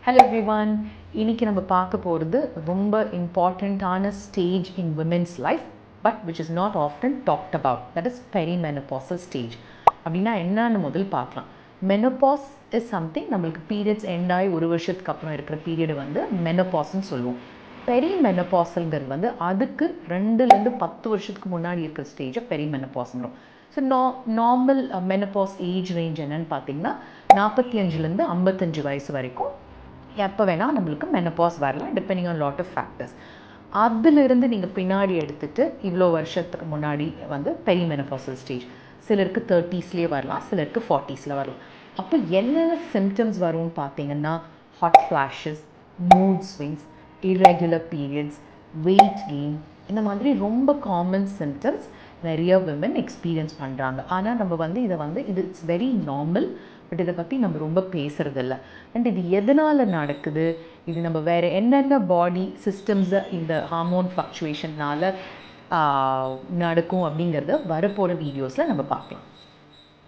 Hello everyone. இன்னைக்கு நம்ம பார்க்க போகிறது ரொம்ப இம்பார்ட்டண்ட்டான stage in women's life but which is not often talked about, that is perimenopausal stage. அப்படின்னா என்னன்னு முதல் பார்க்கலாம். மெனோபாஸ் இஸ் சம்திங் நம்மளுக்கு பீரியட்ஸ் எண்ட் ஆகி ஒரு வருஷத்துக்கு அப்புறம் இருக்கிற பீரியடு வந்து மெனோபாஸ்ன்னு சொல்லுவோம். பெரிமெனோபாசல்ங்கிறது வந்து அதுக்கு 2லேருந்து 10 வருஷத்துக்கு முன்னாடி இருக்கிற ஸ்டேஜை பெரிமெனோபாஸ்ங்கிறோம். So normal menopause age range என்னன்னு பார்த்தீங்கன்னா 45லேருந்து 55 வயசு வரைக்கும் எப்போ வேணால் நம்மளுக்கு மெனோபாஸ் வரலாம், depending on lot of factors. அதிலிருந்து நீங்கள் பின்னாடி எடுத்துகிட்டு இவ்வளோ வருஷத்துக்கு முன்னாடி வந்து பெரிமெனோபாசல் ஸ்டேஜ் சிலருக்கு 30ஸ்லேயே வரலாம், சிலருக்கு 40ஸில் வரலாம். அப்போ என்னென்ன சிம்டம்ஸ் வரும்னு பார்த்தீங்கன்னா hot flashes, mood swings, irregular periods, weight gain, இந்த மாதிரி ரொம்ப காமன் சிம்டம்ஸ் நிறைய விமன் எக்ஸ்பீரியன்ஸ் பண்ணுறாங்க. ஆனால் நம்ம வந்து இது இட்ஸ் வெரி நார்மல், பட் இதை பற்றி நம்ம ரொம்ப பேசுகிறதில்ல. அண்ட் இது எதனால் நடக்குது, இது நம்ம வேறு என்னென்ன பாடி சிஸ்டம்ஸை இந்த ஹார்மோன் ஃப்ளக்சுவேஷனால் நடக்கும் அப்படிங்கிறத வரப்போகிற வீடியோஸில் நம்ம பார்க்கலாம்.